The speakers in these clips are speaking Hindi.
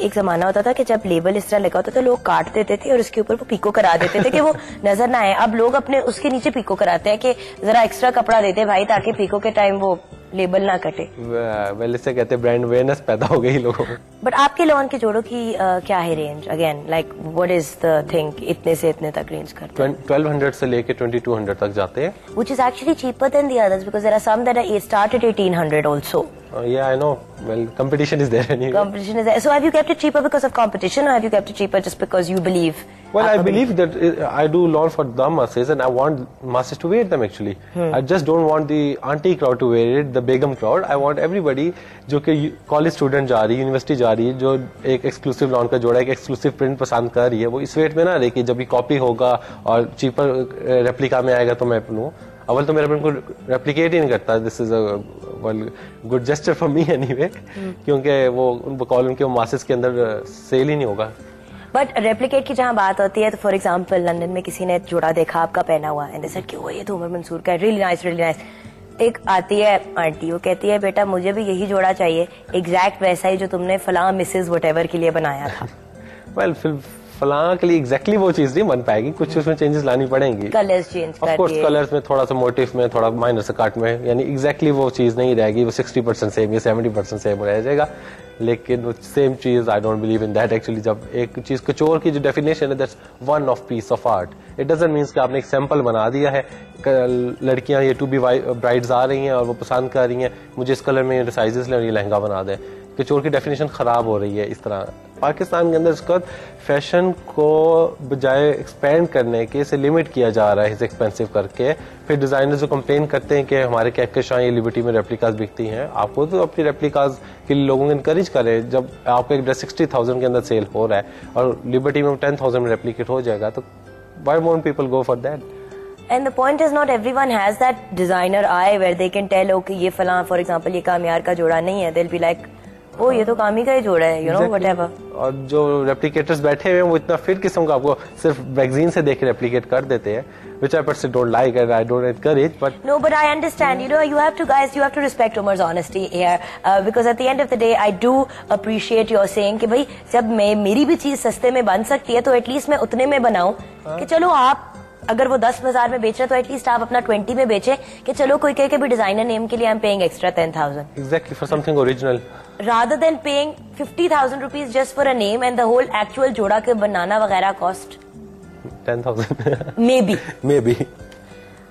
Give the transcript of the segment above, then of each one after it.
एक जमाना होता था कि जब लेबल इस तरह लगा होता तो लोग काट देते थे और उसके ऊपर वो पीको करा देते थे कि वो नजर ना आए। अब लोग अपने उसके नीचे पीको कराते हैं कि जरा एक्स्ट्रा कपड़ा देते भाई ताकि पीको के टाइम वो लेबल ना कटे। वेल इससे कहते हैं ब्रांड अवेयरनेस पैदा हो गई लोगों में। बट आपके लॉन के जोड़ों की क्या है range? Again like what is the thing, इतने से इतने तक रेंज करते हैं? 1200 से लेके 2200 तक जाते हैं, which is actually cheaper than the others because there are some that are start at 1800 also. Yeah, I know. Well, competition is there anyway. Competition is there. So have you kept it cheaper because of competition, or have you kept it cheaper just because you believe? Well, I believe that I do lawn for the masses, and I want masses to wear them actually. I just don't want the auntie crowd to wear it, the begum crowd. I want everybody जो कि कॉलेज स्टूडेंट जा रही है, यूनिवर्सिटी जा रही है, जो एक एक्सक्लूसिव लॉन का जोड़ा, एक एक्सक्लूसिव प्रिंट पसंद कर रही है, वो इस वेट में ना रहे कि जब भी कॉपी होगा और चीपर रेप्लिका में आएगा तो मैं लूँ। अवल तो मेरा प्रिंट को रेप्लिकेट ही नहीं करता। This is a good gesture for me anyway, क्योंकि वो कॉलम के मासेस के अंदर सेल ही नहीं होगा। बट रेप्लिकेट की जहाँ बात होती है तो फॉर एग्जांपल लंदन में किसी ने जोड़ा देखा आपका पहना हुआ एंड दे सेड कि वो ये तो उमर मंसूर का है, रियली नाइस रियली नाइस। एक आती है आंटी, वो कहती है बेटा मुझे भी यही जोड़ा चाहिए, एग्जैक्ट वैसा ही जो तुमने फलां मिसेज व्हाटएवर के लिए बनाया था। वेल फिर फलां के लिए एग्जैक्टली वो चीज नहीं बन पाएगी, कुछ उसमें चेंजेस लानी पड़ेंगी। कलर्स चेंज कर दिए, ऑफ कोर्स कलर्स में थोड़ा सा मोटिव में थोड़ा माइनर से कट में, यानी एग्जैक्टली वो चीज नहीं रहेगी, वो 60% सेम या 70% सेम रह जाएगा, लेकिन वो सेम चीज I don't believe in that actually. जब एक चीज कचोर की जो डेफिनेशन है that's one of peace of art, it doesn't means कि आपने एक सैंपल बना दिया है, लड़कियां ये टू बी ब्राइड्स आ रही हैं और वो पसंद कर रही हैं मुझे इस कलर में साइजेस ले और ये लहंगा बना दें। कचोर की डेफिनेशन खराब हो रही है इस तरह। पाकिस्तान के अंदर इसका फैशन को बजाय एक्सपेंड करने के इसे लिमिट किया जा रहा है इसे एक्सपेंसिव करके। फिर डिजाइनर्स जो कंप्लेन करते हैं कि हमारे कहकशां ये लिबर्टी में रेप्लिकास बिकती हैं, आपको तो अपनी रेप्लिकास के लिए लोगों को इनकरेज करें। जब आपका एक ड्रेस 60,000 के अंदर सेल हो रहा है और लिबर्टी में 10,000 में रेप्लिकेट हो जाएगा तो why won't people go for that? And the point is not everyone has that designer eye where they can tell okay ये फलां for example ये कामयार का जोड़ा नहीं है, they'll be like ओ ये तो कामी का ही जोड़ा है, you know whatever। और जो रेप्लिकेटर्स बैठे हुए हैं वो इतना फिर किस्म का आपको सिर्फ मैगजीन से देख के रेप्लिकेट कर देते हैं, which I personally don't like and I don't encourage, but no, but I understand, you know, you have to respect Umar's honesty here, because at the end of the day I do appreciate your saying कि भाई जब मेरी भी चीज सस्ते में बन सकती है तो एटलीस्ट मैं उतने में बनाऊं कि चलो आप अगर वो 10,000 में बेच रहे तो एटलीस्ट आप अपना 20 में बेचे कि चलो कोई कहे कि भी डिजाइनर नेम के लिए I am paying extra 10,000 exactly for something original rather than paying 50,000 rupees just for a name and the whole actual जोड़ा के बनाना वगैरह cost 10,000 maybe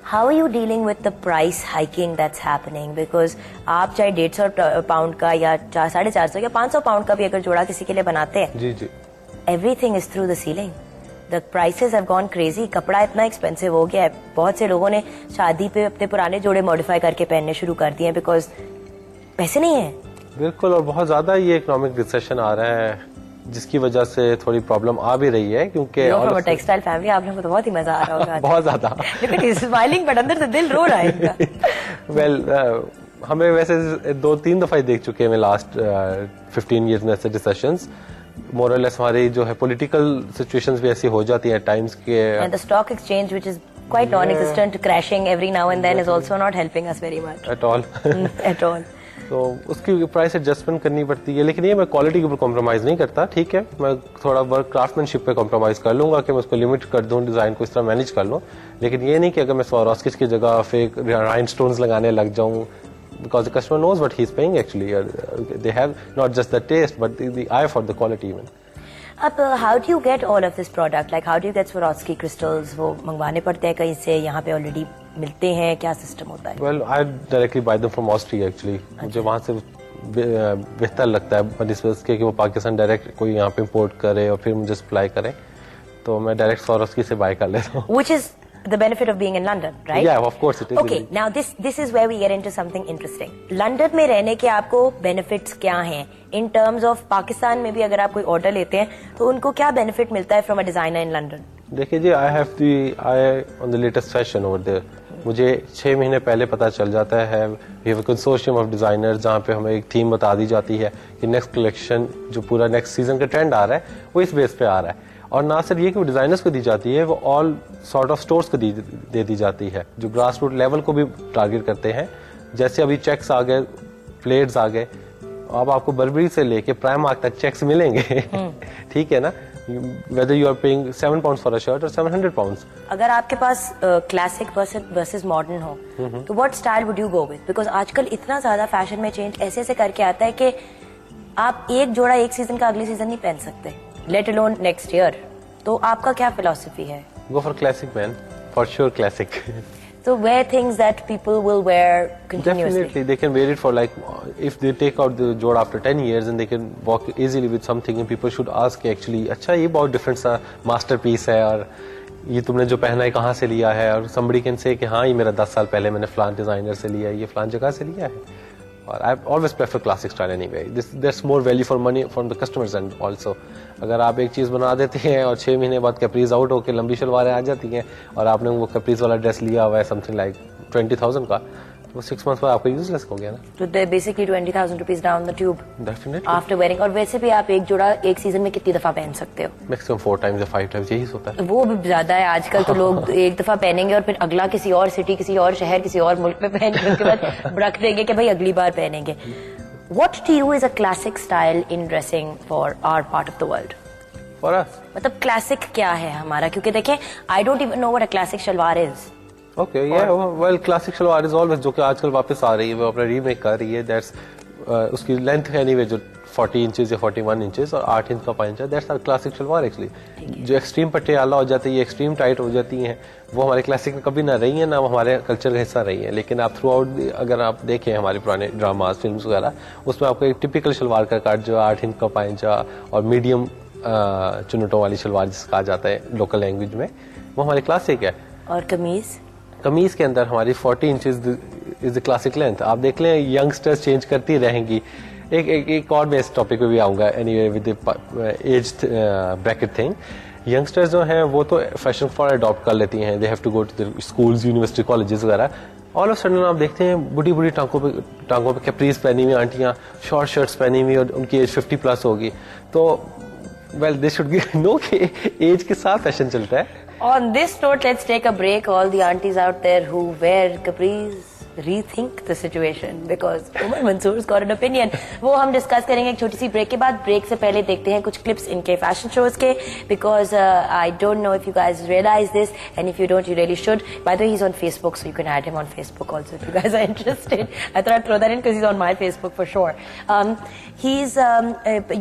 How are you dealing with the price hiking that's happening? Because आप चाहे 150 पाउंड का या 450 या 500 पाउंड का भी अगर जोड़ा किसी के लिए बनाते हैं, जी जी, everything is through the ceiling. The prices have gone crazy. कपड़ा इतना एक्सपेंसिव हो गया है, बहुत से लोगों ने शादी पे अपने पुराने जोड़े मॉडिफाई करके पहनने शुरू कर दिए बिकॉज पैसे नहीं है। बिल्कुल, और बहुत ज्यादा ये इकोनॉमिक रिसेशन आ रहा है जिसकी वजह से थोड़ी प्रॉब्लम आ भी रही है क्योंकि टेक्सटाइल फैमिली आप लोगों को तो बहुत ही मजा आ रहा होगा बहुत ज्यादा स्माइलिंग बट अंदर से दिल रो रहा है वेल हमें वैसे 2-3 दफा देख चुके हैं लास्ट 15 ईयर्स में ऐसे रिसेशंस। मोर और लेस हमारी जो है पॉलिटिकल सिचुएशंस भी ऐसी हो जाती है टाइम्स के, and the stock exchange which is quite non-existent, crashing every now and then is also not helping us very much at all. तो उसकी प्राइस एडजस्टमेंट करनी पड़ती है, लेकिन ये मैं क्वालिटी के ऊपर कॉम्प्रोमाइज नहीं करता। ठीक है, मैं थोड़ा वर्क क्राफ्टमैनशिप पे कॉम्प्रोमाइज कर लूंगा कि मैं उसको लिमिट कर दूं, डिजाइन को इस तरह मैनेज कर लूं, लेकिन ये नहीं कि अगर मैं स्वारोस्किस की जगह फेक राइनस्टोन्स लगाने लग जाऊं because the customer knows what he's paying actually. They have not just the taste but the eye for the quality even. अब how do you get all of this product? Like how do you get Swarovski crystals? वो मंगवाने पड़ते हैं कहीं से, यहाँ पे ऑलरेडी मिलते हैं, क्या सिस्टम होता है? Well, I directly buy them from Austria actually. मुझे वहाँ से बेहतर लगता है बनिस्बत के कि वो पाकिस्तान डायरेक्ट कोई यहाँ पे इम्पोर्ट करे और फिर मुझे सप्लाई करे, तो मैं डायरेक्ट Swarovski से बाय कर लेता हूँ। Which is the benefit of being in London, right? Yeah, of course it is. Okay, now this is where we get into something interesting. London में रहने के आपको benefits क्या हैं? In terms of पाकिस्तान में भी अगर आप कोई ऑर्डर लेते हैं तो उनको क्या benefit मिलता है from a designer in London? देखिए जी, I have the eye on the latest fashion over there. मुझे 6 महीने पहले पता चल जाता है, we have a consortium of designers जहाँ पे हमें एक थीम बता दी जाती है कि नेक्स्ट कलेक्शन जो पूरा नेक्स्ट सीजन का ट्रेंड आ रहा है वो इस बेस पे आ रहा है, और ना सिर्फ ये कि वो डिजाइनर्स को दी जाती है, वो ऑल सॉर्ट ऑफ स्टोर्स को दे दी जाती है जो ग्रास रूट लेवल को भी टारगेट करते हैं। जैसे अभी चेक्स आ गए, प्लेट्स आ गए, अब आपको बर्बरी से लेके प्राइमार्क तक चेक्स मिलेंगे ठीक है ना, whether you are paying £7 for a shirt or £700. अगर आपके पास क्लासिक वर्सेस मॉडर्न हो तो what style would you go with? Because आजकल इतना ज्यादा फैशन में चेंज ऐसे ऐसे करके आता है कि आप एक जोड़ा एक सीजन का अगले सीजन नहीं पहन सकते, लेट अलोन नेक्स्ट ईयर। तो आपका क्या फिलॉसफी है? Go for classic, man. For sure, classic. So wear things that people will wear continuously. Definitely, they can wear it for like, if they take out the joda after 10 years and they can walk easily with something, and people should ask actually, अच्छा ये बहुत different सा masterpiece है और ये तुमने जो पहना है कहाँ से लिया है, और somebody can say कि हाँ ये मेरा 10 साल पहले मैंने फलान डिजाइनर से लिया है, ये फलान जगह से लिया है। और I always prefer classic style anyway. There's more value for money from the customers and also. अगर आप एक चीज बना देते हैं और 6 महीने बाद कैप्रीज आउट होकर लंबी शलवारें आ जाती हैं और आपने वो कैप्रीज वाला ड्रेस लिया हुआ है समथिंग लाइक 20,000 का, तो 6 months बाद आपका यूजलेस हो गया ना। तो they basically 20,000 rupees down the tube definitely after wearing. और वैसे भी आप एक जोड़ा एक सीजन में कितनी दफा पहन सकते हो? मैक्सिमम 4 times या 5 times यही होता है। वो भी ज्यादा है आजकल तो लोग एक दफा पहनेंगे और फिर अगला किसी और सिटी, किसी और शहर, किसी और मुल्क में पहन के उसके बाद रख देंगे कि भाई अगली बार पहनेंगे। What to you is a classic style in dressing for our part of the world? For us, मतलब क्लासिक क्या है हमारा? क्योंकि देखें, I don't even know what a classic salwar is. okay, yeah, well, classic salwar is always जो कि आजकल वापस आ रही है, वो अपना रीमेक कर रही है। That's उसकी लेंथ है anyway जो 40 इंचेस या 41 इंचेस और 8 इंच का पाइंच है। That's our classic salwar actually. जो एक्सट्रीम पटियाला हो जाती है, एक्सट्रीम टाइट हो जाती हैं, वो हमारे क्लासिक में कभी ना रही है, ना वो हमारे कल्चर का हिस्सा रही है। लेकिन आप थ्रू आउट अगर आप देखें हमारे पुराने ड्रामाज, फिल्म्स वगैरह, उसमें आपको एक टिपिकल शलवार का काट जो 8 इंच का पाइंचा और मीडियम चुनटों वाली शलवार जिसका कहा जाता है लोकल लैंग्वेज में, वो हमारी क्लासिक है। और कमीज? कमीज के अंदर हमारी 40 inches is the classic length. आप देख लें यंगस्टर्स चेंज करती रहेंगी। एक और मैं इस टॉपिक पे भी आऊंगा anyway with age bracket thing. Youngsters जो हैं वो तो फैशन फॉर अडॉप्ट कर लेती हैं, they have to go to the schools, university, colleges वगैरह। ऑल ऑफ सडन आप देखते हैं बुढ़ी बुढ़ी टांगों पे कैप्रीज पहनी हुई आंटियां, शॉर्ट शर्ट्स पहनी हुई और उनकी एज 50+ होगी। तो वेल दे शुड नो कि एज के साथ फैशन चलता है। On this note, let's take a break. All the aunties out there who wear capris, rethink the situation because Umar Mansoor's got an opinion. वो हम डिस्कस करेंगे एक छोटी सी ब्रेक के बाद। ब्रेक से पहले देखते हैं कुछ क्लिप्स इनके फैशन शोज के, because I don't know if you guys realize this, and if you don't, you really should. By the way, he's on Facebook, so you can add him on Facebook also if you guys are interested. I thought I'd throw that in because he's on my Facebook for sure.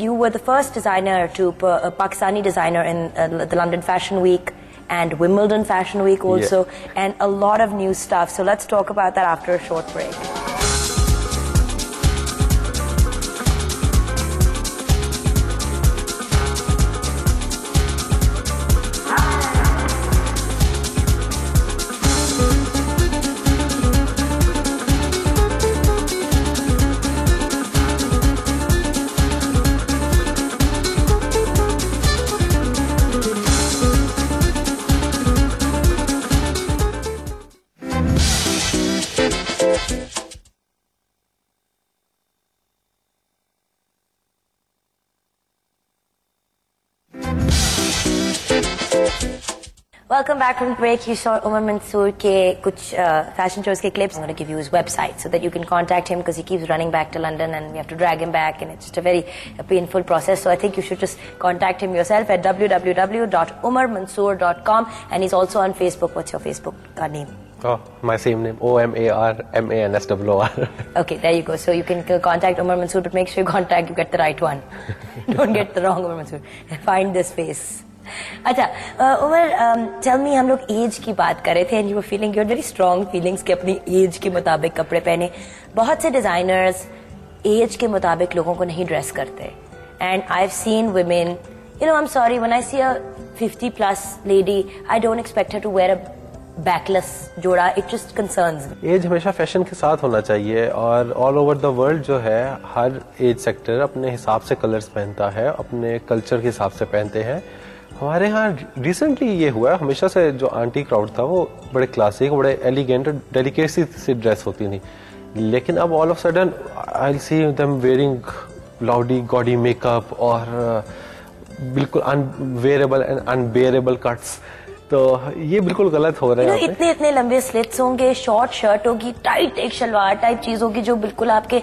You were the first designer to Pakistani designer in the London Fashion Week and Wimbledon Fashion Week also, and a lot of new stuff. So let's talk about that after a short break. Welcome back from break. You saw Umar Mansoor के कुछ fashion shows के clips. I'm going to give you his website so that you can contact him because he keeps running back to London and we have to drag him back and it's just a very painful process. So I think you should just contact him yourself at www.umarmansoor.com, and he's also on Facebook. What's your Facebook name? Oh, my same name, OMARMANSOOR. Okay, there you go. So you can contact Umar Mansoor, but make sure you get the right one. Don't get the wrong Umar Mansoor. Find this face. अच्छा उमर, टेल मी, हम लोग एज की बात कर रहे थे and you were feeling, your very strong feelings कि अपनी एज के मुताबिक कपड़े पहने। बहुत से डिजाइनर्स एज के मुताबिक लोगों को नहीं ड्रेस करते and I have seen women, you know, I am sorry, when I see a 50+ lady I don't expect her to wear a backless जोड़ा, it just concerns me. Age हमेशा फैशन के साथ होना चाहिए और ऑल ओवर द वर्ल्ड जो है हर एज सेक्टर अपने हिसाब से कलर्स पहनता है, अपने कल्चर के हिसाब से पहनते हैं। हमारे यहाँ रिसेंटली ये हुआ है, हमेशा से जो आंटी क्राउड था वो बड़े क्लासिक, बड़े एलिगेंट और डेलिकेसी से ड्रेस होती थी, लेकिन अब all of sudden I will see them wearing loudy gaudy makeup और बिल्कुल अनवेयरेबल एंड अनबेयरेबल कट्स। तो ये बिल्कुल गलत हो रहा है। इतने इतने लंबे स्लिट्स होंगे, शॉर्ट शर्ट होगी, टाइट एक शलवार टाइप चीज होगी जो बिल्कुल आपके